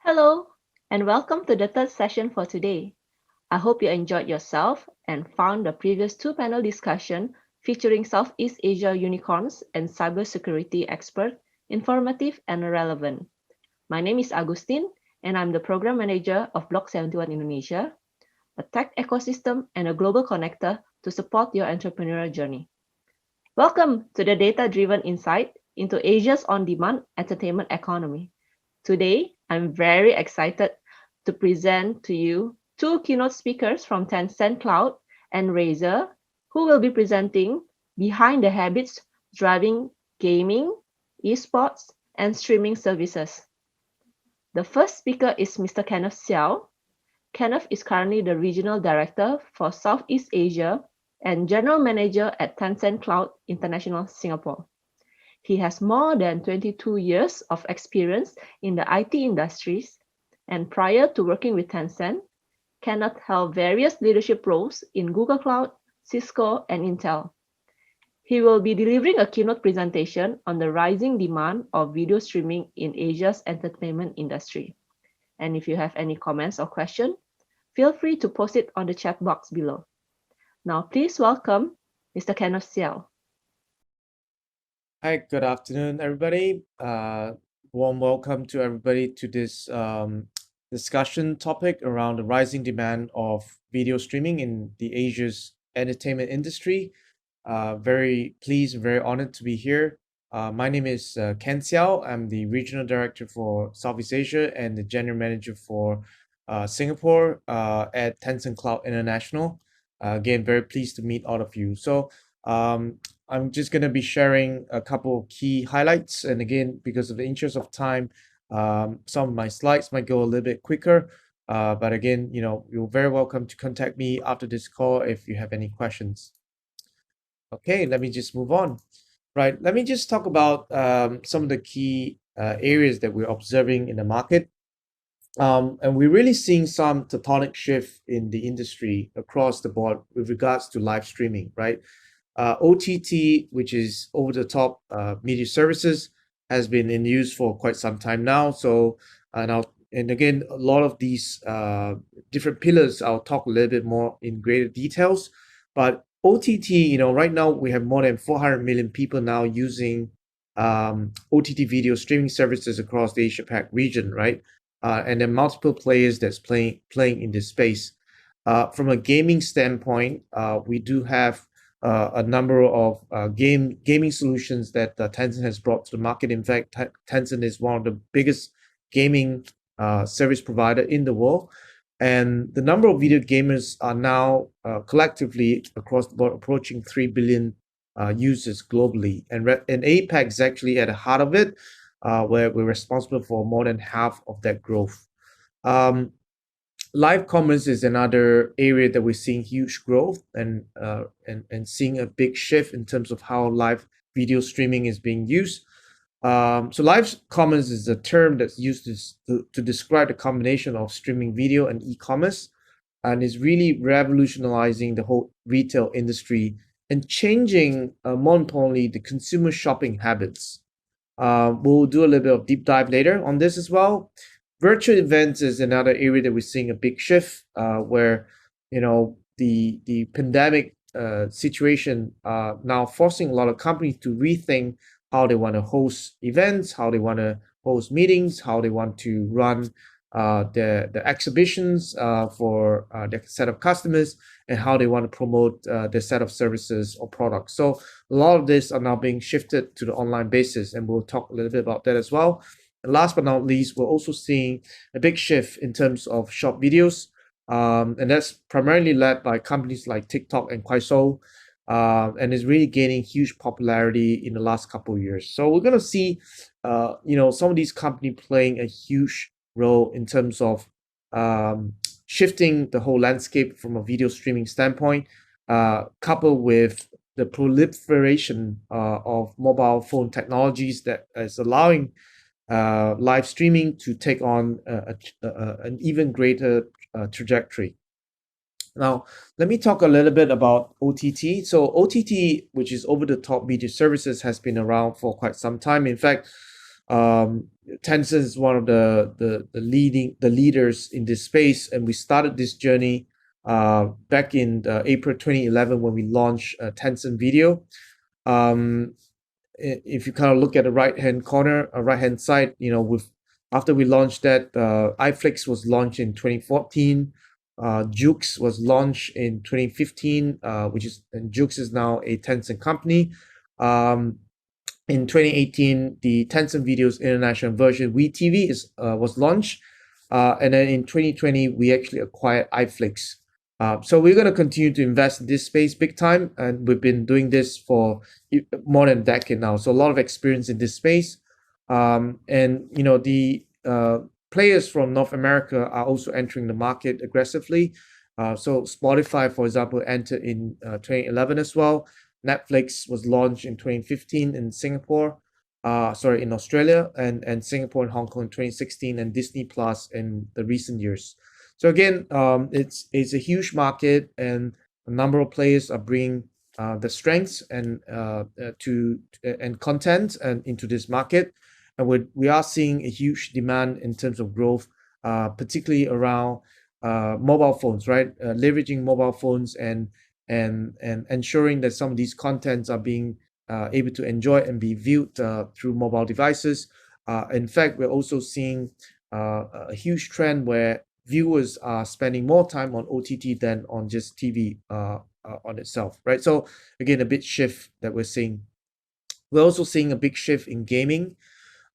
Hello, and welcome to the third session for today. I hope you enjoyed yourself and found the previous two panel discussion featuring Southeast Asia unicorns and cybersecurity expert informative and relevant. My name is Agustin, and I'm the program manager of Block 71 Indonesia, a tech ecosystem and a global connector to support your entrepreneurial journey. Welcome to the data-driven insight into Asia's on-demand entertainment economy. Today, I'm very excited to present to you two keynote speakers from Tencent Cloud and Razer, who will be presenting behind the habits driving gaming, esports, and streaming services. The first speaker is Mr. Kenneth Xiao. Kenneth is currently the Regional Director for Southeast Asia and General Manager at Tencent Cloud International Singapore. He has more than 22 years of experience in the IT industries, and prior to working with Tencent, Kenneth held various leadership roles in Google Cloud, Cisco, and Intel. He will be delivering a keynote presentation on the rising demand of video streaming in Asia's entertainment industry. And if you have any comments or questions, feel free to post it on the chat box below. Now, please welcome Mr. Kenneth Xiao. Hi, good afternoon, everybody. Warm welcome to everybody to this discussion topic around the rising demand of video streaming in the Asia's entertainment industry. Very pleased, very honored to be here. My name is Ken Xiao. I'm the Regional Director for Southeast Asia and the General Manager for Singapore at Tencent Cloud International. Again, very pleased to meet all of you. So I'm just going to be sharing a couple of key highlights. And again, because of the interest of time, some of my slides might go a little bit quicker. But again, you're very welcome to contact me after this call if you have any questions. Okay, let me just move on. Right, let me just talk about some of the key areas that we're observing in the market. And we're really seeing some tectonic shift in the industry across the board with regards to live streaming, right? OTT, which is over the top media services, has been in use for quite some time now. So and again, a lot of these different pillars, I'll talk a little bit more in greater details. But OTT, right now we have more than 400 million people now using OTT video streaming services across the Asia Pac region, right? And then multiple players that's playing in this space. From a gaming standpoint, we do have a number of gaming solutions that Tencent has brought to the market. In fact, Tencent is one of the biggest gaming service provider in the world. And the number of video gamers are now collectively across the board approaching 3 billion users globally. And APAC is actually at the heart of it, where we're responsible for more than half of that growth. Live commerce is another area that we're seeing huge growth and seeing a big shift in terms of how live video streaming is being used. So live commerce is a term that's used to describe the combination of streaming video and e-commerce, and is really revolutionizing the whole retail industry and changing, more importantly, the consumer shopping habits. We'll do a little bit of deep dive later on this as well. Virtual events is another area that we're seeing a big shift, where the pandemic situation now forcing a lot of companies to rethink how they want to host events, how they want to host meetings, how they want to run the exhibitions for their set of customers, and how they want to promote their set of services or products. So a lot of this are now being shifted to the online basis, and we'll talk a little bit about that as well. And last but not least, we're also seeing a big shift in terms of short videos, and that's primarily led by companies like TikTok and Kuaishou, and is really gaining huge popularity in the last couple of years. So we're going to see, some of these companies playing a huge role in terms of shifting the whole landscape from a video streaming standpoint, coupled with the proliferation of mobile phone technologies that is allowing live streaming to take on an even greater trajectory. Now, let me talk a little bit about OTT. So OTT, which is over-the-top media services, has been around for quite some time. In fact, Um, Tencent is one of the leaders in this space, and we started this journey back in April 2011 when we launched Tencent Video. Um, if you kind of look at the right hand corner, right hand side, with after we launched that, iFlix was launched in 2014. Jukes was launched in 2015, and Jukes is now a Tencent company. Um, in 2018, the Tencent Video's international version, WeTV, was launched. And then in 2020, we actually acquired iFlix. So we're going to continue to invest in this space big time. And we've been doing this for more than a decade now. So a lot of experience in this space. And, the players from North America are also entering the market aggressively. So Spotify, for example, entered in 2011 as well. Netflix was launched in 2015 in Singapore, in Australia, and Singapore and Hong Kong in 2016, and Disney Plus in the recent years. So again, it's a huge market, and a number of players are bringing the strengths and content and into this market, and we are seeing a huge demand in terms of growth, particularly around mobile phones, right? Leveraging mobile phones and ensuring that some of these contents are being able to enjoy and be viewed through mobile devices. In fact, we're also seeing a huge trend where viewers are spending more time on OTT than on just TV on itself, right? So again, a big shift that we're seeing. We're also seeing a big shift in gaming.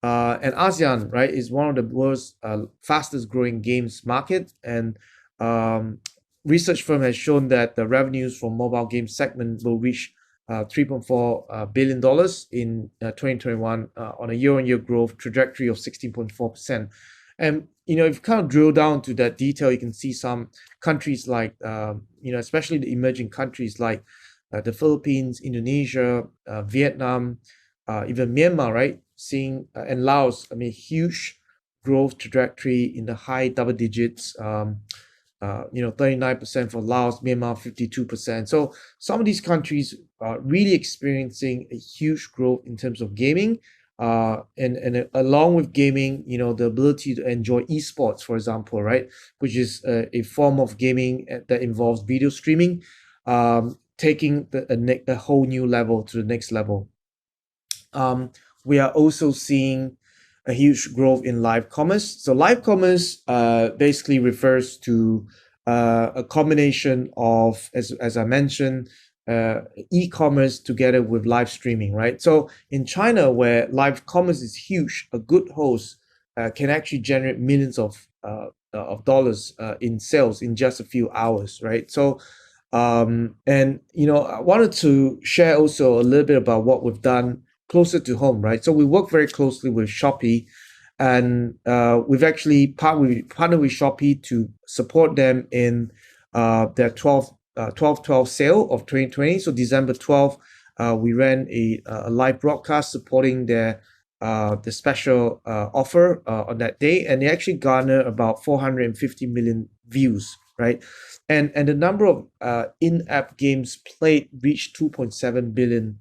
And ASEAN, right, is one of the world's fastest growing games market. And um, research firm has shown that the revenues from mobile game segment will reach $3.4 billion in 2021 on a year-on-year growth trajectory of 16.4%. And if you kind of drill down to that detail, you can see some countries like especially the emerging countries like the Philippines, Indonesia, Vietnam, even Myanmar, right? Seeing and Laos, I mean, huge growth trajectory in the high double digits. 39% for Laos, Myanmar 52%. So some of these countries are really experiencing a huge growth in terms of gaming. And along with gaming, the ability to enjoy esports, for example, right, which is a form of gaming that involves video streaming, taking a whole new level to the next level. We are also seeing a huge growth in live commerce. So live commerce basically refers to a combination of, as I mentioned, e-commerce together with live streaming, right? So in China, where live commerce is huge, a good host can actually generate millions of dollars in sales in just a few hours, right? So and I wanted to share also a little bit about what we've done closer to home, right? So we work very closely with Shopee, and we've actually partnered with Shopee to support them in their 12/12 sale of 2020. So December 12th, we ran a live broadcast supporting the special offer on that day, and they actually garnered about 450 million views, right? And the number of in-app games played reached 2.7 billion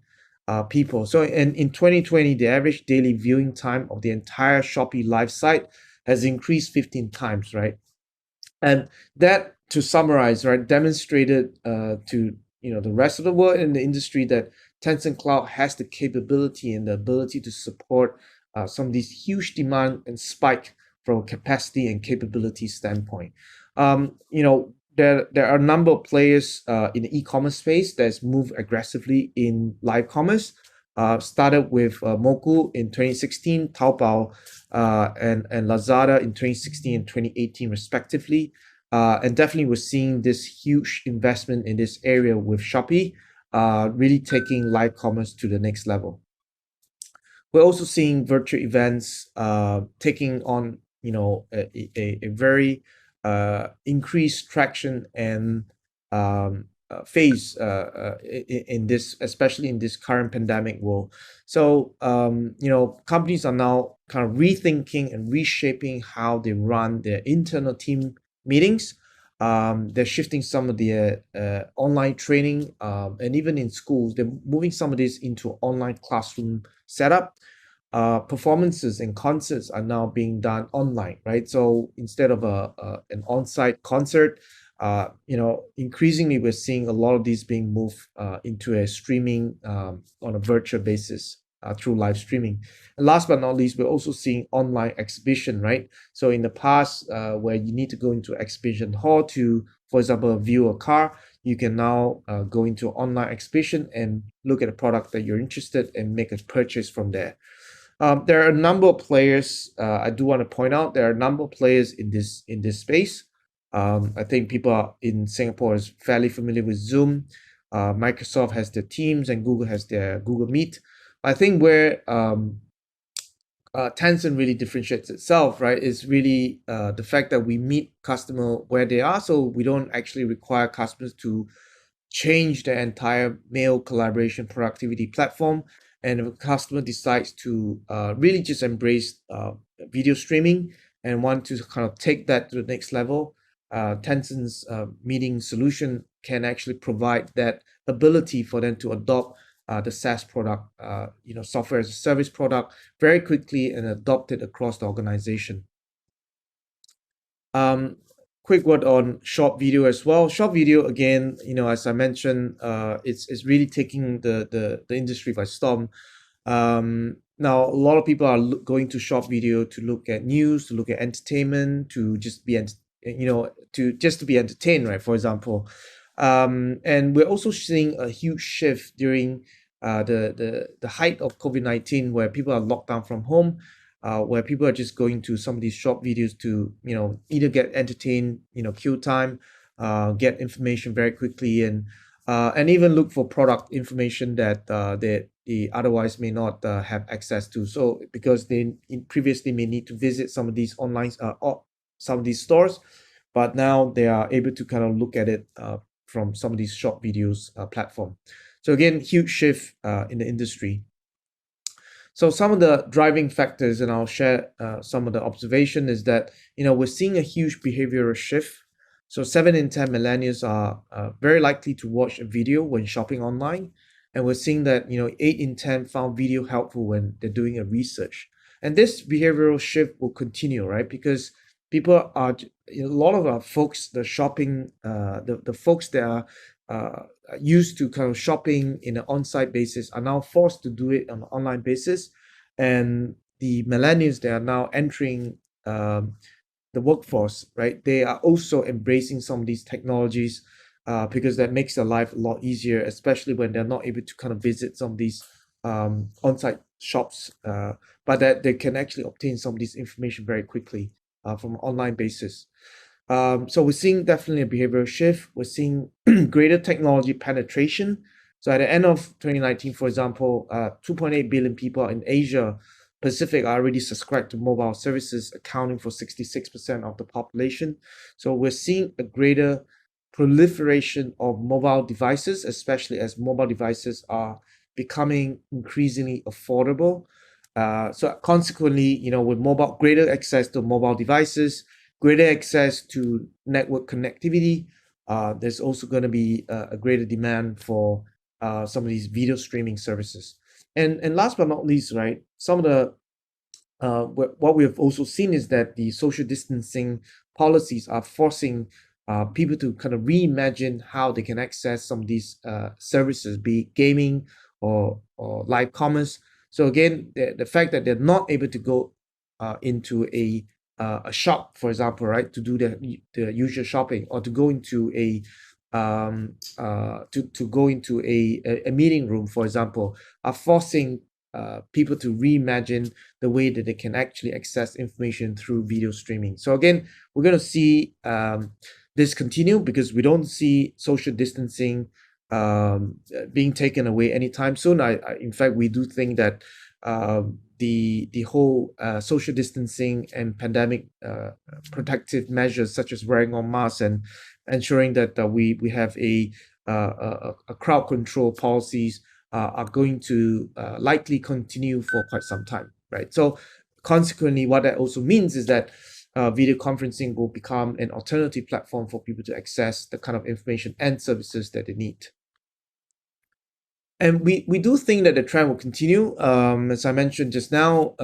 people. So in 2020, the average daily viewing time of the entire Shopee live site has increased 15 times, right? And that, to summarize, right, demonstrated to the rest of the world in the industry that Tencent Cloud has the capability and the ability to support some of these huge demand and spike from a capacity and capability standpoint. There are a number of players in the e-commerce space that's moved aggressively in live commerce. Started with Moku in 2016, Taobao and Lazada in 2016 and 2018 respectively. And definitely we're seeing this huge investment in this area with Shopee, really taking live commerce to the next level. We're also seeing virtual events taking on, a very increased traction and phase in this, especially in this current pandemic world. So, companies are now kind of rethinking and reshaping how they run their internal team meetings. They're shifting some of the online training, and even in schools, they're moving some of this into online classroom setup. performances and concerts are now being done online, right? So instead of an on-site concert, increasingly we're seeing a lot of these being moved into a streaming on a virtual basis through live streaming. And last but not least, we're also seeing online exhibition, right? So in the past, where you need to go into exhibition hall to, for example, view a car, you can now go into online exhibition and look at a product that you're interested in and make a purchase from there. There are a number of players. I do want to point out there are a number of players in this space. I think people in Singapore is fairly familiar with Zoom. Microsoft has their Teams and Google has their Google Meet. I think where Tencent really differentiates itself, right, is really the fact that we meet customer where they are, so we don't actually require customers to change their entire mail collaboration productivity platform. And if a customer decides to really just embrace video streaming and want to kind of take that to the next level, Tencent's meeting solution can actually provide that ability for them to adopt the SaaS product, software as a service product, very quickly and adopt it across the organization. Um, Quick word on short video as well. Short video, again, as I mentioned, it's really taking the industry by storm. Now, a lot of people are going to short video to look at news, to look at entertainment, to just be, to be entertained, right? For example, and we're also seeing a huge shift during the height of COVID-19, where people are locked down from home, where people are just going to some of these short videos to either get entertained, kill time, get information very quickly, and even look for product information that they otherwise may not have access to. So because they previously may need to visit some of these online or some of these stores, but now they are able to kind of look at it from some of these short videos platform. So again, huge shift in the industry. So some of the driving factors, and I'll share some of the observation, is that we're seeing a huge behavioral shift. So 7 in 10 millennials are very likely to watch a video when shopping online, and we're seeing that 8 in 10 found video helpful when they're doing a research. And this behavioral shift will continue, right? Because people are a lot of our folks, the shopping, the folks that are used to kind of shopping in an on-site basis are now forced to do it on an online basis, and the millennials that are now entering the workforce, right? They are also embracing some of these technologies because that makes their life a lot easier, especially when they're not able to kind of visit some of these on-site shops, but that they can actually obtain some of this information very quickly from an online basis. So we're seeing definitely a behavioral shift. We're seeing greater technology penetration. So at the end of 2019, for example, 2.8 billion people in Asia Pacific are already subscribed to mobile services, accounting for 66% of the population. So we're seeing a greater proliferation of mobile devices, especially as mobile devices are becoming increasingly affordable. So consequently, with greater access to mobile devices, greater access to network connectivity, there's also going to be a greater demand for some of these video streaming services. And last but not least, right, some of the what we have also seen is that the social distancing policies are forcing people to kind of reimagine how they can access some of these services, be it gaming or live commerce. So again, the fact that they're not able to go into a shop, for example, right, to do the usual shopping, or to go into a meeting room, for example, are forcing people to reimagine the way that they can actually access information through video streaming. So again, we're going to see this continue because we don't see social distancing being taken away anytime soon. In fact, we do think that the whole social distancing and pandemic protective measures, such as wearing on masks and ensuring that we have a crowd control policies, are going to likely continue for quite some time, right? So consequently, what that also means is that video conferencing will become an alternative platform for people to access the kind of information and services that they need. And we do think that the trend will continue. As I mentioned just now,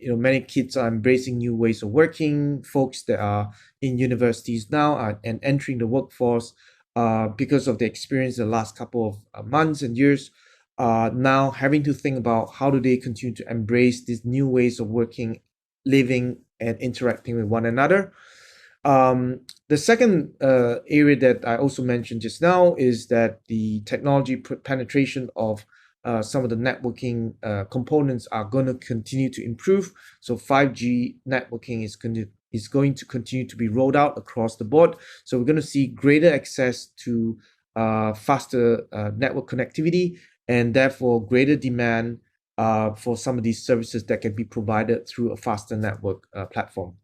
many kids are embracing new ways of working. Folks that are in universities now and entering the workforce because of the experience the last couple of months and years, now having to think about how do they continue to embrace these new ways of working, living, and interacting with one another. The second area that I also mentioned just now is that the technology penetration of some of the networking components are going to continue to improve. So 5G networking is going to continue to be rolled out across the board. So we're going to see greater access to faster network connectivity and therefore greater demand for some of these services that can be provided through a faster network platform.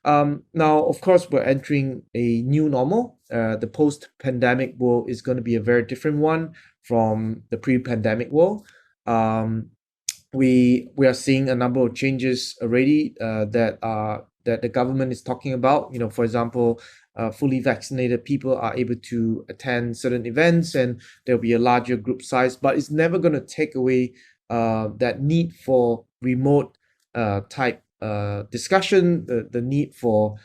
Now, of course, we're entering a new normal. The post-pandemic world is going to be a very different one from the pre-pandemic world. Um, we are seeing a number of changes already that the government is talking about. For example, fully vaccinated people are able to attend certain events, and there'll be a larger group size. But it's never going to take away that need for remote type discussion, the need for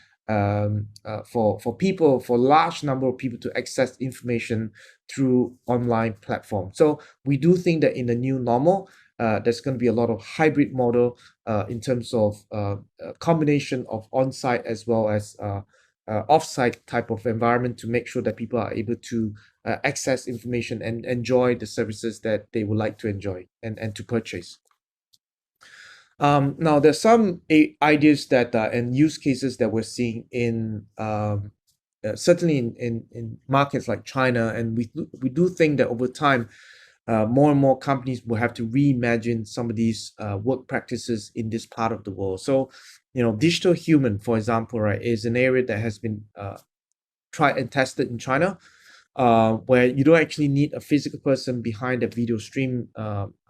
people, for large number of people to access information through online platforms. So we do think that in the new normal, there's going to be a lot of hybrid model in terms of a combination of on-site as well as off-site type of environment to make sure that people are able to access information and enjoy the services that they would like to enjoy and to purchase. Now, there's some ideas that and use cases that we're seeing in certainly in markets like China, and we do think that over time, more and more companies will have to reimagine some of these work practices in this part of the world. So, digital human, for example, right, is an area that has been tried and tested in China, where you don't actually need a physical person behind the video stream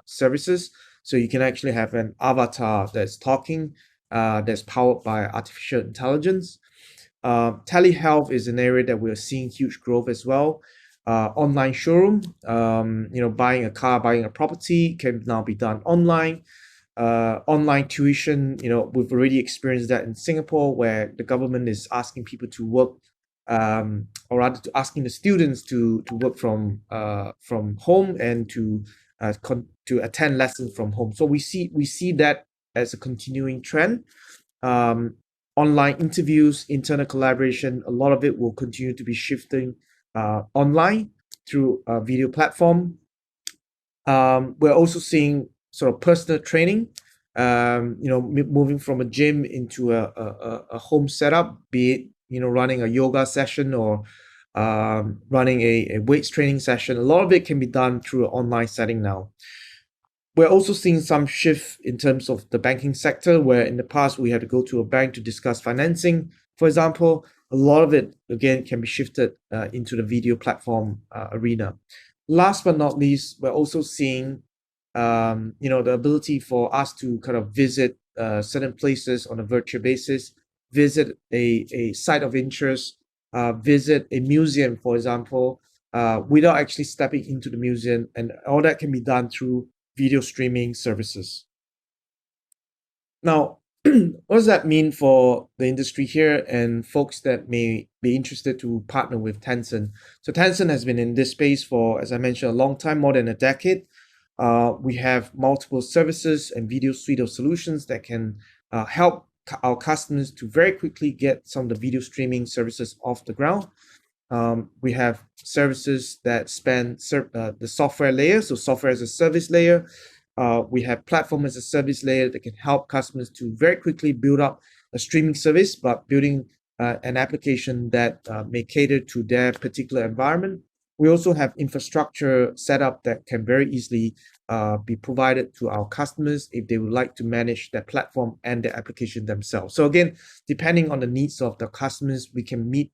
services. So you can actually have an avatar that's talking, that's powered by artificial intelligence. Telehealth is an area that we're seeing huge growth as well. Online showroom, buying a car, buying a property can now be done online. Online tuition, we've already experienced that in Singapore, where the government is asking people to work, or rather, to asking the students to work from home and to attend lessons from home. So we see that as a continuing trend. Online interviews, internal collaboration, a lot of it will continue to be shifting online through a video platform. We're also seeing sort of personal training, moving from a gym into a home setup, be it, running a yoga session or running a weights training session. A lot of it can be done through an online setting now. We're also seeing some shift in terms of the banking sector, where in the past we had to go to a bank to discuss financing. For example, a lot of it, again, can be shifted into the video platform arena. Last but not least, we're also seeing the ability for us to kind of visit certain places on a virtual basis, visit a site of interest, visit a museum, for example, without actually stepping into the museum, and all that can be done through video streaming services. Now, what does that mean for the industry here and folks that may be interested to partner with Tencent? So Tencent has been in this space for, as I mentioned, a long time, more than a decade. We have multiple services and video suite of solutions that can help our customers to very quickly get some of the video streaming services off the ground. We have services that span the software layer, so software as a service layer. We have platform as a service layer that can help customers to very quickly build up a streaming service, but building an application that may cater to their particular environment. We also have infrastructure set up that can very easily be provided to our customers if they would like to manage their platform and their application themselves. So again, depending on the needs of the customers, we can meet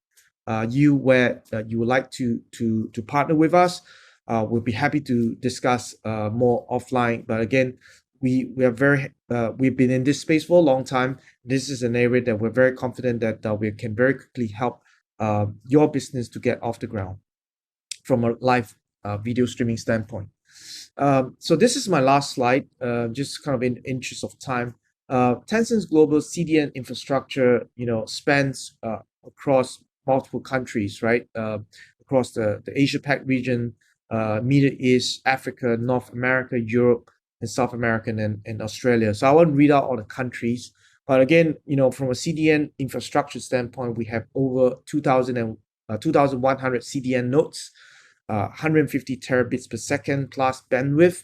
you where you would like to partner with us. We'll be happy to discuss more offline. But again, we've been in this space for a long time. This is an area that we're very confident that we can very quickly help your business to get off the ground from a live video streaming standpoint. So this is my last slide, just kind of in interest of time. Tencent's global CDN infrastructure, spans across multiple countries, right? Across the Asia Pac region, Middle East, Africa, North America, Europe, and South America, and Australia. So I won't read out all the countries, but again, from a CDN infrastructure standpoint, we have over 2,100 CDN nodes, 150 terabits per second plus bandwidth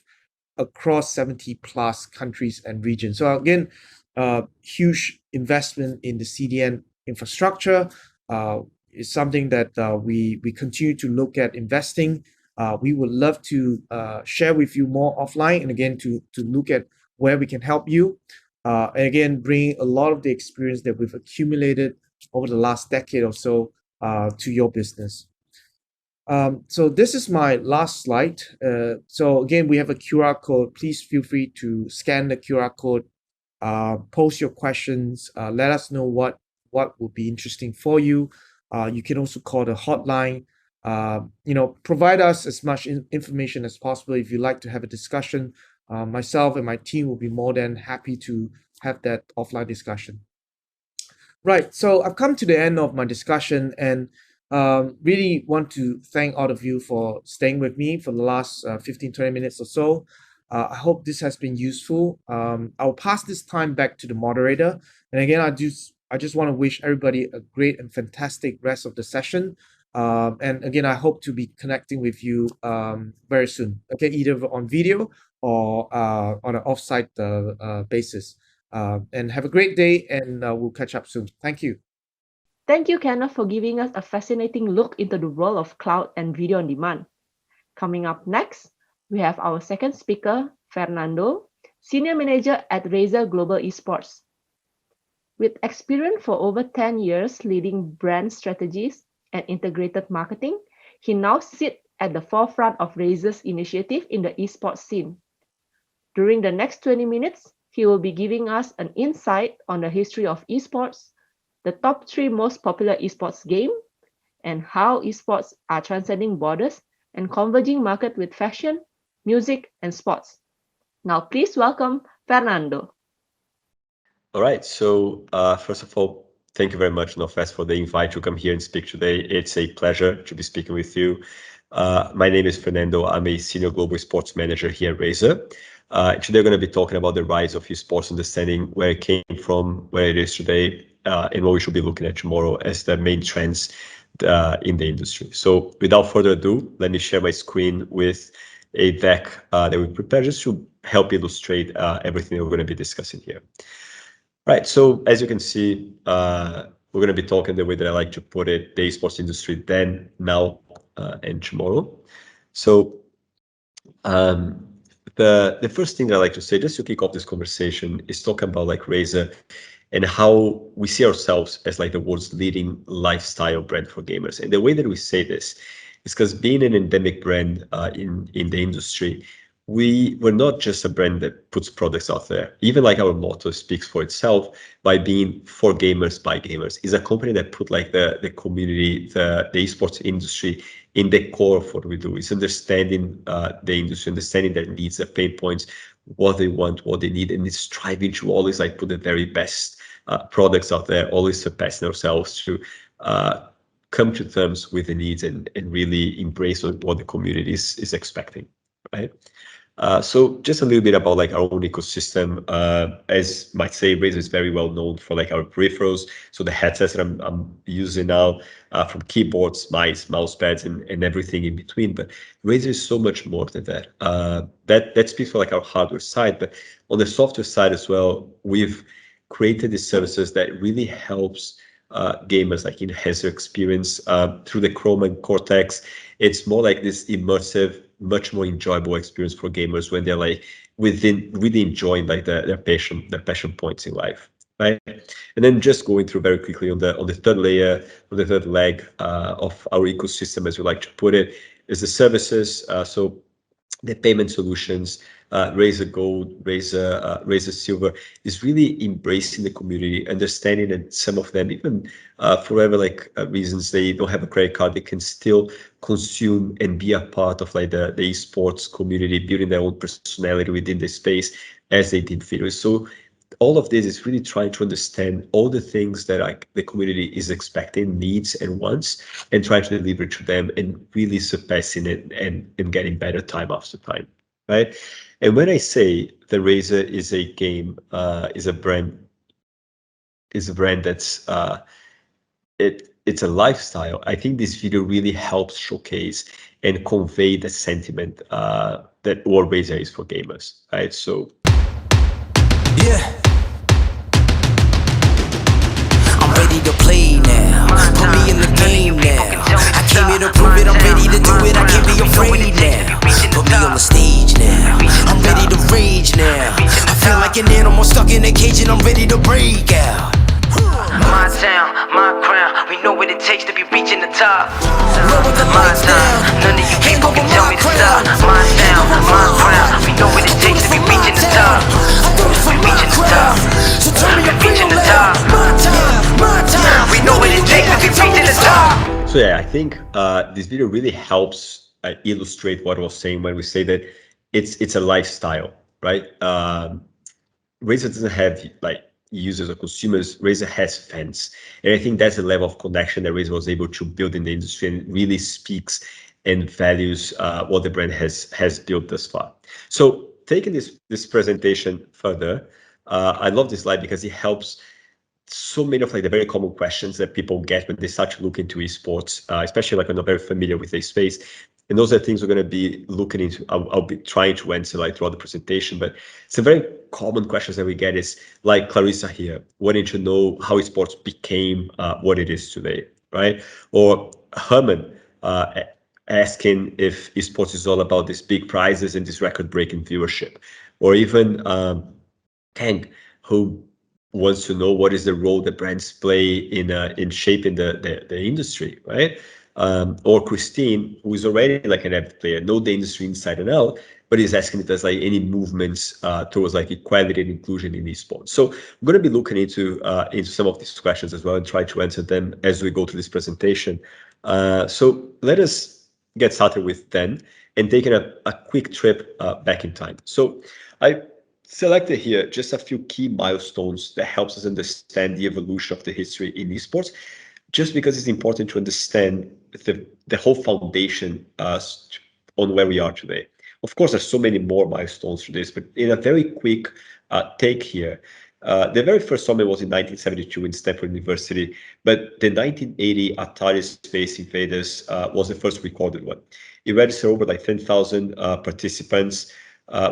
across 70 plus countries and regions. So again, huge investment in the CDN infrastructure is something that we continue to look at investing. We would love to share with you more offline, and again to look at where we can help you. And again, bring a lot of the experience that we've accumulated over the last decade or so to your business. So this is my last slide. So again, we have a QR code. Please feel free to scan the QR code, post your questions, let us know what would be interesting for you. You can also call the hotline. Provide us as much information as possible. If you'd like to have a discussion, myself and my team will be more than happy to have that offline discussion. Right, so I've come to the end of my discussion, and really want to thank all of you for staying with me for the last 15-20 minutes or so. I hope this has been useful. I'll pass this time back to the moderator. And again, I just want to wish everybody a great and fantastic rest of the session. And again, I hope to be connecting with you very soon. Okay, either on video or on an offsite basis. And have a great day, and we'll catch up soon. Thank you. Thank you, Kenneth, for giving us a fascinating look into the world of cloud and video on demand. Coming up next, we have our second speaker, Fernando, Senior Manager at Razer Global Esports. With experience for over 10 years leading brand strategies and integrated marketing, he now sits at the forefront of Razer's initiative in the esports scene. During the next 20 minutes, he will be giving us an insight on the history of esports, the top 3 most popular esports game, and how esports are transcending borders and converging market with fashion, music, and sports. Now, please welcome Fernando. All right. So first of all, thank you very much, InnovFest, for the invite to come here and speak today. It's a pleasure to be speaking with you. My name is Fernando. I'm a Senior Global Sports Manager here at Razer. Today, we're going to be talking about the rise of esports, understanding where it came from, where it is today, and what we should be looking at tomorrow as the main trends in the industry. So without further ado, let me share my screen with a deck that we prepared just to help illustrate everything that we're going to be discussing here. Right, so as you can see, we're going to be talking the way that I like to put it, the esports industry then, now, and tomorrow. So the first thing that I like to say, just to kick off this conversation, is talking about like Razer and how we see ourselves as like the world's leading lifestyle brand for gamers. And the way that we say this is because being an endemic brand in the industry, we're not just a brand that puts products out there. Even like our motto speaks for itself by being for gamers by gamers. It's a company that put like the community, the esports industry in the core of what we do. It's understanding the industry, understanding their needs, their pain points, what they want, what they need, and it's striving to always like put the very best products out there, always surpassing ourselves to come to terms with the needs and really embrace what the community is expecting, right? So just a little bit about like our own ecosystem. As might say, Razer is very well known for like our peripherals. So the headsets that I'm using now, from keyboards, mice, mouse pads, and everything in between. But Razer is so much more than that. That speaks for like our hardware side, but on the software side as well, we've created these services that really helps gamers like enhance their experience through the Chrome and Cortex. It's more like this immersive, much more enjoyable experience for gamers when they're like really enjoying like their passion points in life, right? And then just going through very quickly on the third layer, on the third leg of our ecosystem, as we like to put it, is the services. So the payment solutions, Razer Gold, Razer Silver, is really embracing the community, understanding that some of them, even for whatever reasons they don't have a credit card, they can still consume and be a part of like the esports community, building their own personality within the space as they did videos. So all of this is really trying to understand all the things that like the community is expecting, needs and wants, and try to deliver to them and really surpassing it and getting better time after time, right? And when I say the Razer is a game, is a brand that's it's a lifestyle. I think this video really helps showcase and convey the sentiment that what Razer is for gamers, right? So yeah, I'm ready to play now. Put me in the game now. I came here to prove it. I'm ready to do it. I can't be afraid now. Put me on the stage now. I'm ready to rage now. I feel like an animal stuck in a cage and I'm ready to break out. My town, my crown, we know what it takes to be reaching the top. My time, none of you people can tell me to stop. My town, my crown, we know what it takes to be reaching the top. We reaching the top, we reaching the top. We know what it takes to be reaching the top. So yeah, I think this video really helps illustrate what I was saying when we say that it's a lifestyle, right? Razer doesn't have like users or consumers. Razer has fans, and I think that's the level of connection that Razer was able to build in the industry, and it really speaks and values what the brand has built thus far. So taking this presentation further, I love this slide because it helps so many of like the very common questions that people get when they start to look into esports, especially like when they're very familiar with the space. And those are things we're going to be looking into. I'll be trying to answer like throughout the presentation, but some very common questions that we get is like Clarissa here, wanting to know how esports became what it is today, right? Or Herman asking if esports is all about these big prizes and this record-breaking viewership, or even Tank, who wants to know what is the role that brands play in shaping the industry, right? Or Christine, who is already like an avid player, know the industry inside and out, but is asking if there's like any movements towards like equality and inclusion in esports. So I'm going to be looking into some of these questions as well and try to answer them as we go through this presentation. So let us get started with then and taking a quick trip back in time. So I selected here just a few key milestones that helps us understand the evolution of the history in esports, just because it's important to understand the whole foundation on where we are today. Of course, there's so many more milestones to this, but in a very quick take here, the very first summit was in 1972 in Stanford University, but the 1980 Atari Space Invaders was the first recorded one. It registered over like 10,000 participants,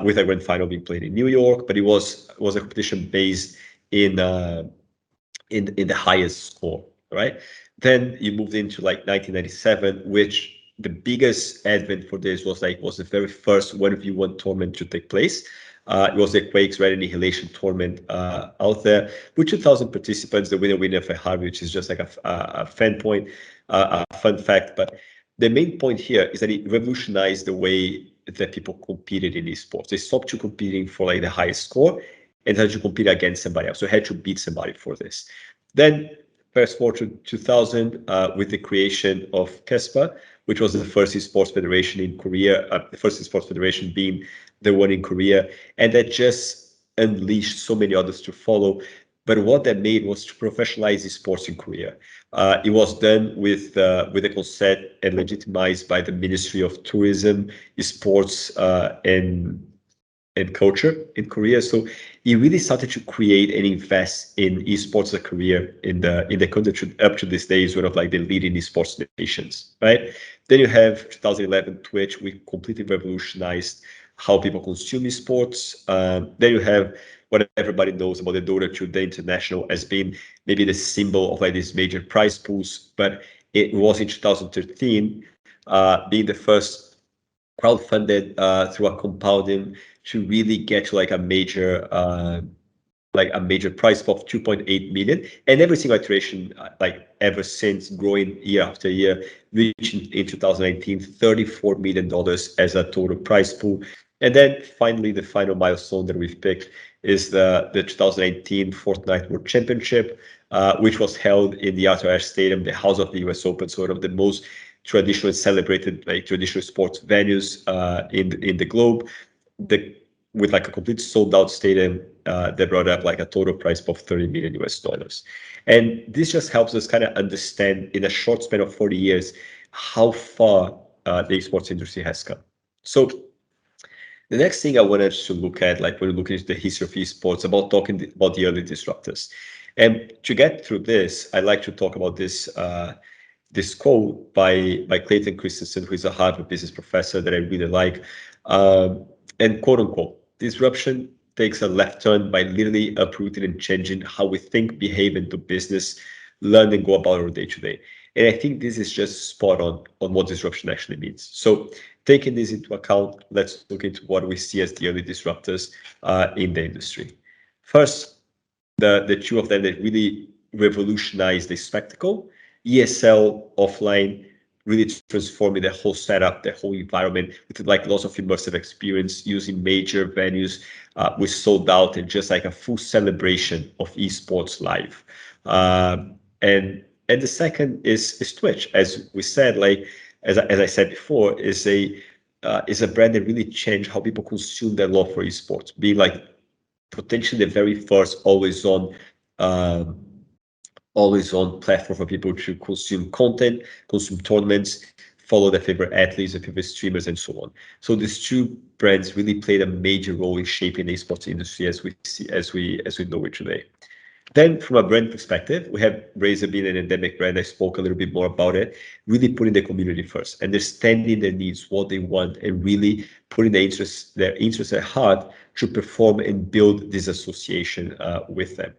with a grand final being played in New York, but it was a competition based in the highest score, right? Then you moved into like 1997, which the biggest advent for this was the very first 1v1 tournament to take place. It was the Quakes Red Annihilation tournament out there with 2,000 participants. The winner of Harvey, which is just like a fan point, a fun fact. But the main point here is that it revolutionized the way that people competed in esports. They stopped to competing for like the highest score and had to compete against somebody else. So had to beat somebody for this. Then fast forward to 2000 with the creation of KESPA, which was the first esports federation in Korea, the first esports federation being the one in Korea, and that just unleashed so many others to follow. But what that made was to professionalize esports in Korea. It was done with the consent and legitimized by the Ministry of Tourism, Sports, and culture in Korea. So he really started to create and invest in esports as a career in the country. Up to this day is one of like the leading esports nations, right? Then you have 2011 Twitch, we completely revolutionized how people consume esports. Then you have what everybody knows about the Dota 2, the International, as being maybe the symbol of like these major prize pools, but it was in 2013 being the first crowdfunded through a compounding to really get to like a major prize pool of 2.8 million, and every single iteration like ever since, growing year after year, reaching in 2019 $34 million as a total prize pool. And then finally, the final milestone that we've picked is the 2019 Fortnite World Championship, which was held in the Arthur Ashe Stadium, the house of the US Open, sort of the most traditionally celebrated like traditional sports venues in the globe. With like a complete sold out stadium that brought up like a total price of 30 million US dollars. And this just helps us kind of understand in a short span of 40 years how far the esports industry has come. So the next thing I wanted to look at, like when we're looking at the history of esports, talking about the early disruptors. And to get through this, I'd like to talk about this quote by Clayton Christensen, who is a Harvard business professor that I really like. And quote unquote, disruption takes a left turn by literally uprooting and changing how we think, behave, and do business, learn, and go about our day to day. And I think this is just spot on what disruption actually means. So taking this into account, let's look into what we see as the early disruptors in the industry. First, the two of them that really revolutionized the spectacle. ESL offline really transforming the whole setup, the whole environment with like lots of immersive experience using major venues. We sold out and just like a full celebration of esports live. And the second is Twitch, as we said, like as I said before, is a brand that really changed how people consume their love for esports, being like potentially the very first always on platform for people to consume content, consume tournaments, follow their favorite athletes, their favorite streamers, and so on. So these two brands really played a major role in shaping the esports industry as we know it today. Then from a brand perspective, we have Razer being an endemic brand. I spoke a little bit more about it, really putting the community first, understanding their needs, what they want, and really putting their interests at heart to perform and build this association with them.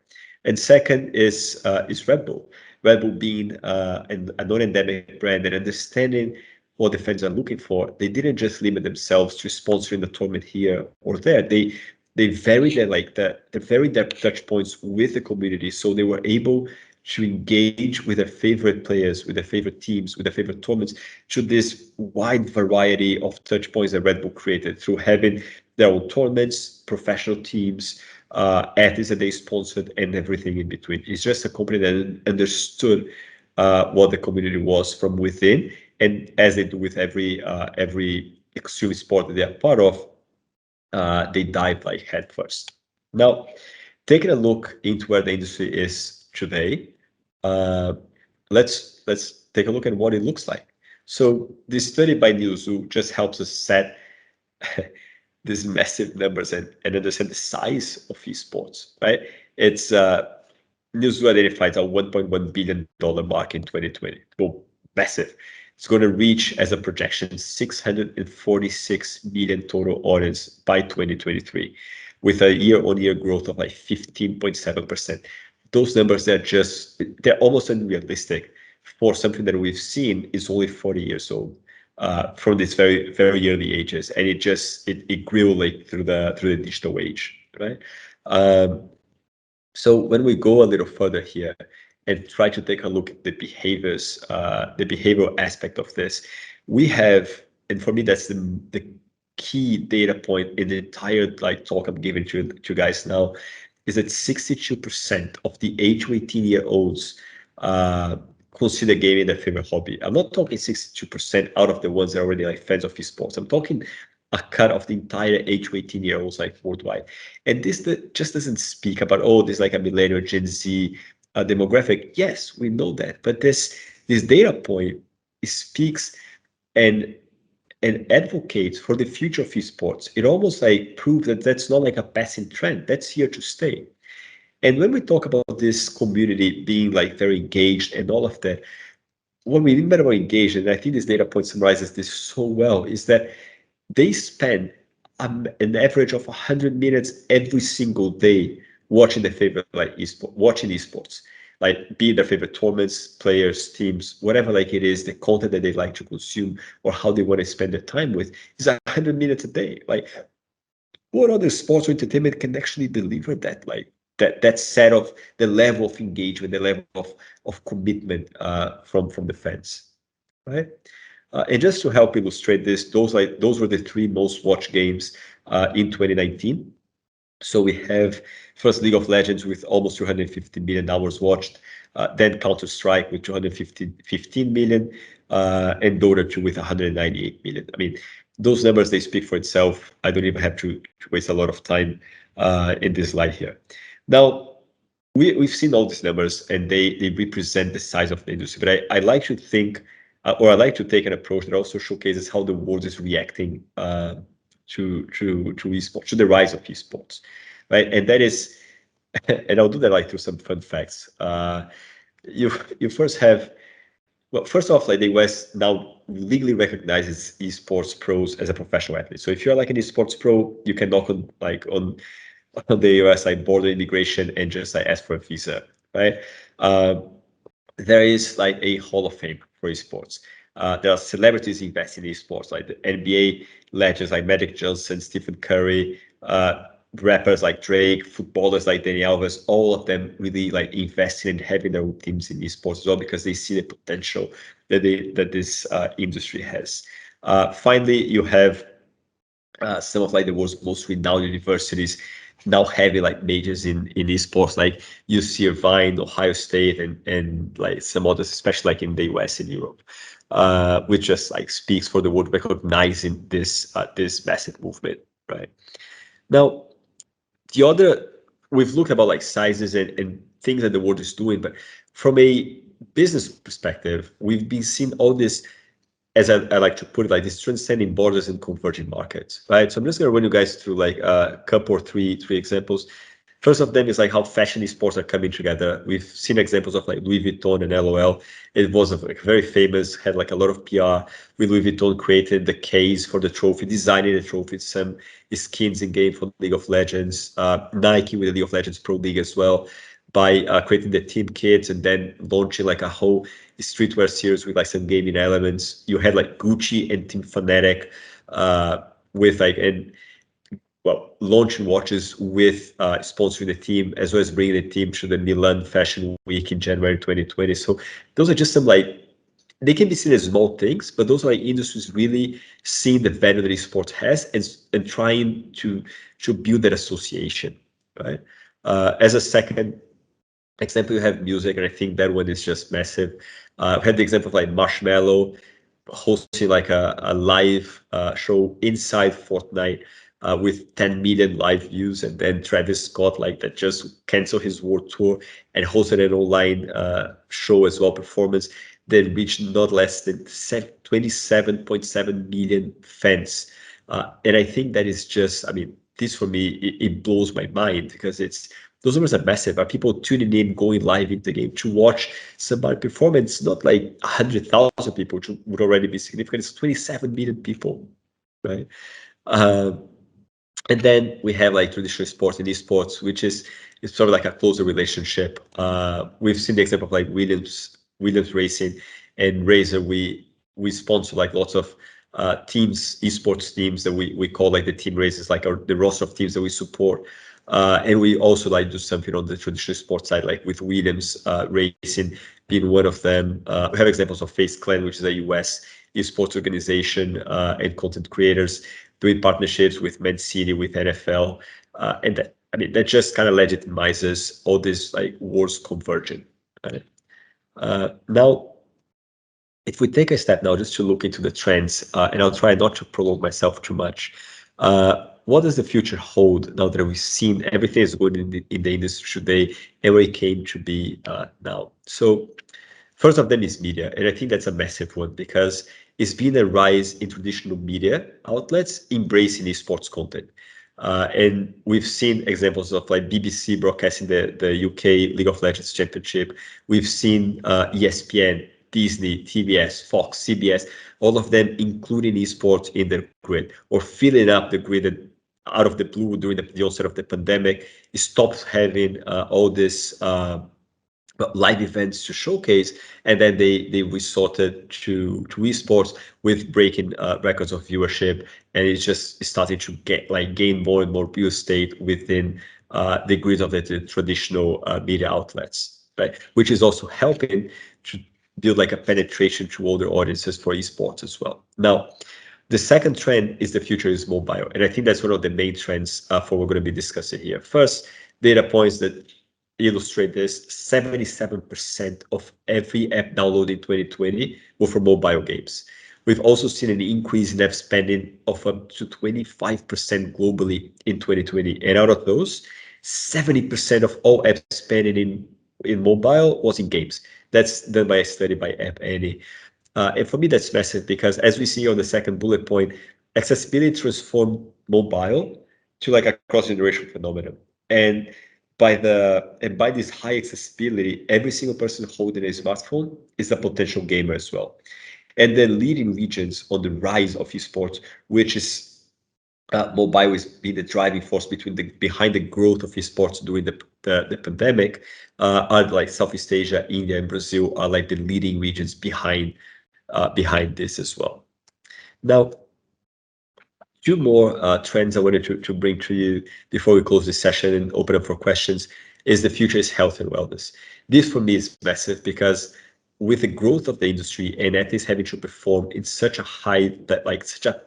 And second is Red Bull. Red Bull being a non-endemic brand and understanding what the fans are looking for. They didn't just limit themselves to sponsoring the tournament here or there. They varied their touch points with the community, so they were able to engage with their favorite players, with their favorite teams, with their favorite tournaments, to this wide variety of touch points that Red Bull created through having their own tournaments, professional teams, athletes that they sponsored, and everything in between. It's just a company that understood what the community was from within, and as they do with every extreme sport that they are part of, they dive like head first. Now, taking a look into where the industry is today, let's take a look at what it looks like. So this study by Newzoo just helps us set these massive numbers and understand the size of esports, right? It's Newzoo identifies a $1.1 billion mark in 2020. Well, massive. It's going to reach, as a projection, 646 million total audience by 2023, with a year-on-year growth of like 15.7%. Those numbers they're almost unrealistic for something that we've seen is only 40 years old. From these very, very early ages, and it grew like through the digital age, right? So when we go a little further here and try to take a look at the behavioral aspect of this, we have, and for me that's the key data point in the entire like talk I'm giving to you guys now, is that 62% of the age 18-year-olds consider gaming their favorite hobby. I'm not talking 62% out of the ones that are already like fans of esports. I'm talking a cut of the entire age 18-year-olds like worldwide. And this just doesn't speak about, oh, there's like a millennial Gen Z demographic. Yes, we know that, but this data point speaks and advocates for the future of esports. It almost like proves that that's not like a passing trend. That's here to stay. And when we talk about this community being like very engaged and all of that, what we mean by engaged, and I think this data point summarizes this so well, is that they spend an average of 100 minutes every single day watching their favorite like watching esports, like be it their favorite tournaments, players, teams, whatever like it is, the content that they like to consume or how they want to spend their time with is 100 minutes a day. Like, what other sports or entertainment can actually deliver that? Like that set of the level of engagement, the level of commitment from the fans, right? And just to help illustrate this, those were the three most watched games in 2019. So we have first League of Legends with almost 250 million hours watched, then Counter-Strike with 215 million, and Dota 2 with 198 million. I mean, those numbers, they speak for itself. I don't even have to waste a lot of time in this slide here. Now, we've seen all these numbers and they represent the size of the industry, but I like to think, or I like to take an approach that also showcases how the world is reacting to esports, to the rise of esports, right? And that is, and I'll do that like through some fun facts. You first have, well, first off, like the US now legally recognizes esports pros as a professional athlete. So if you're like an esports pro, you can knock on the US like border immigration and just like ask for a visa, right? There is like a Hall of Fame for esports. There are celebrities investing in esports, like the NBA legends like Magic Johnson, Stephen Curry, rappers like Drake, footballers like Dani Alves. All of them really like investing in having their own teams in esports as well, because they see the potential that this industry has. Finally, you have some of like the world's most renowned universities now having like majors in esports, like UC Irvine, Ohio State, and like some others, especially like in the US and Europe, which just like speaks for the world recognizing this massive movement, right? Now, the other, we've looked about like sizes and things that the world is doing, but from a business perspective, we've been seeing all this, as I like to put it, like this transcending borders and converging markets, right? So I'm just going to run you guys through like a couple or three examples. First of them is like how fashion esports are coming together. We've seen examples of like Louis Vuitton and LOL. It was like very famous, had like a lot of PR. With Louis Vuitton created the case for the trophy, designing the trophy, some skins in game for League of Legends. Nike with the League of Legends Pro League as well, by creating the team kits and then launching like a whole streetwear series with like some gaming elements. You had like Gucci and Team Fanatic with like, and well, launching watches with sponsoring the team, as well as bringing the team to the Milan Fashion Week in January 2020. So those are just some like, they can be seen as small things, but those are like industries really seeing the value that esports has and trying to build that association, right? As a second example, you have music, and I think that one is just massive. We had the example of like Marshmello hosting like a live show inside Fortnight with 10 million live views, and then Travis Scott like that just canceled his world tour and hosted an online show as well, performance that reached not less than 27.7 million fans. And I think that is just, I mean, this for me, it blows my mind, because those numbers are massive. Are people tuning in, going live into the game to watch somebody perform? And it's not like 100,000 people, which would already be significant. It's 27 million people, right? And then we have like traditional sports and esports, which is sort of like a closer relationship. We've seen the example of like Williams Racing and Razer. We sponsor like lots of teams, esports teams that we call like the team races, like the roster of teams that we support. And we also like do something on the traditional sports side, like with Williams Racing being one of them. We have examples of Face Clan, which is a US esports organization and content creators doing partnerships with Man City, with NFL, and that, I mean, that just kind of legitimizes all this like worlds converging. Right? Now, if we take a step now just to look into the trends, and I'll try not to prolong myself too much. What does the future hold now that we've seen everything is good in the industry today and where it came to be now? So first of them is media, and I think that's a massive one, because it's been a rise in traditional media outlets embracing esports content. And we've seen examples of like BBC broadcasting the UK League of Legends Championship. We've seen ESPN, Disney, TBS, Fox, CBS, all of them including esports in their grid, or filling up the grid that out of the blue during the onset of the pandemic, stopped having all this live events to showcase, and then they resorted to esports with breaking records of viewership, and it's just starting to gain more and more real estate within the grid of the traditional media outlets, right? Which is also helping to build like a penetration to older audiences for esports as well. Now, The second trend is the future is mobile. And I think that's one of the main trends for what we're going to be discussing here. First, data points that illustrate this: 77% of every app downloaded in 2020 were for mobile games. We've also seen an increase in app spending of up to 25% globally in 2020. And out of those, 70% of all app spending in mobile was in games. That's done by a study by App Annie. And for me, that's massive because, as we see on the second bullet point, accessibility transformed mobile to like a cross-generation phenomenon. And by this high accessibility, every single person holding a smartphone is a potential gamer as well. And then leading regions on the rise of esports, which is mobile is being the driving force behind the growth of esports during the pandemic, are like Southeast Asia, India, and Brazil are like the leading regions behind this as well. Now, two more trends I wanted to bring to you before we close this session and open up for questions is the future is health and wellness. This for me is massive because with the growth of the industry and athletes having to perform in such a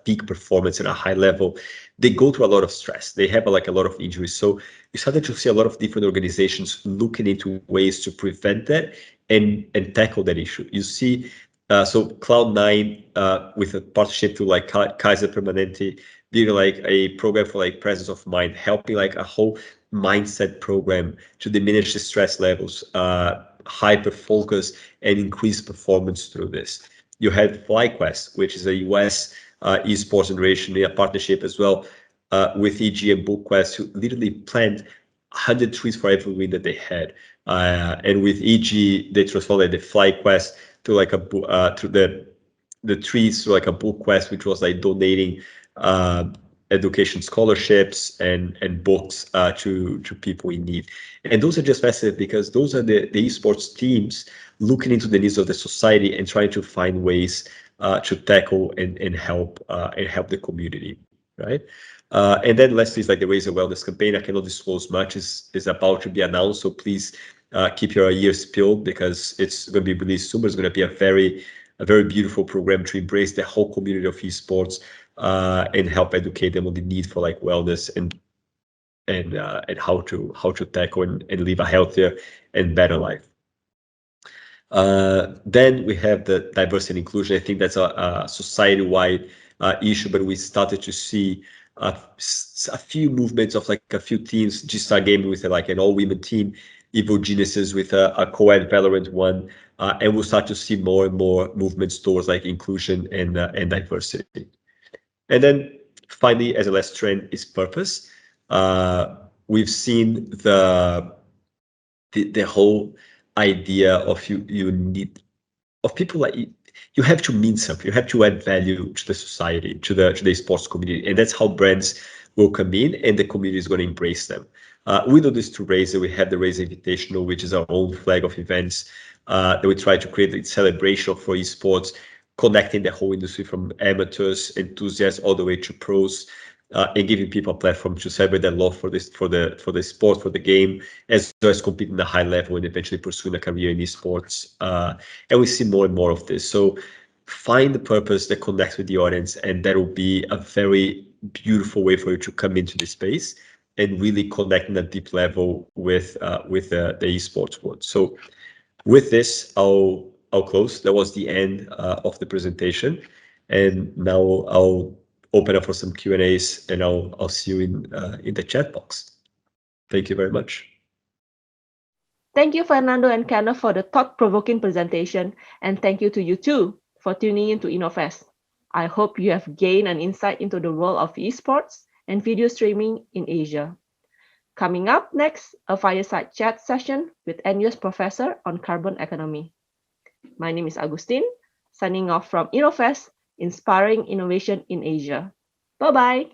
peak performance at a high level, they go through a lot of stress. They have a lot of injuries. So you started to see a lot of different organizations looking into ways to prevent that and tackle that issue. You see, so Cloud9 with a partnership to like Kaiser Permanente, being like a program for like presence of mind, helping like a whole mindset program to diminish the stress levels, hyper focus, and increase performance through this. You had FlyQuest, which is a US esports generation, a partnership as well with EG and BookQuest, who literally planted 100 trees for every win that they had. And with EG, they transformed the FlyQuest to like the trees to like a BookQuest, which was like donating education scholarships and books to people in need. And those are just fascinating because those are the esports teams looking into the needs of the society and trying to find ways to tackle and help the community, right? And then lastly is like the Razer Wellness campaign. I cannot disclose much. Is about to be announced, so please keep your ears peeled because it's going to be released soon. It's going to be a very beautiful program to embrace the whole community of esports and help educate them on the need for like wellness and how to tackle and live a healthier and better life. Then we have the diversity and inclusion. I think that's a society-wide issue, but we started to see a few movements of like a few teams. G-Star Gaming with like an all-women team, Evil Geniuses with a co-ed Valorant one, and we'll start to see more and more movements towards like inclusion and diversity. And then finally, as a last trend, is purpose. We've seen the whole idea of you need of people like you have to mean something. You have to add value to the society, to the sports community, and that's how brands will come in, and the community is going to embrace them. We do this through Razer. We have the Razer Invitational, which is our own flag of events that we try to create a celebration for esports, connecting the whole industry from amateurs, enthusiasts, all the way to pros, and giving people a platform to celebrate their love for the sport, for the game, as well as competing at a high level and eventually pursuing a career in esports. And we see more and more of this. So find the purpose that connects with the audience, and that will be a very beautiful way for you to come into the space and really connect on a deep level with the esports world. So with this, I'll close. That was the end of the presentation, and now I'll open up for some Q&As, and I'll see you in the chat box. Thank you very much. Thank you, Fernando and Kenneth, for the thought-provoking presentation, and thank you to you too for tuning in to InnovFest. I hope you have gained an insight into the world of esports and video streaming in Asia. Coming up next, a fireside chat session with NUS professor on carbon economy. My name is Agustin, signing off from InnovFest, inspiring innovation in Asia. Bye-bye.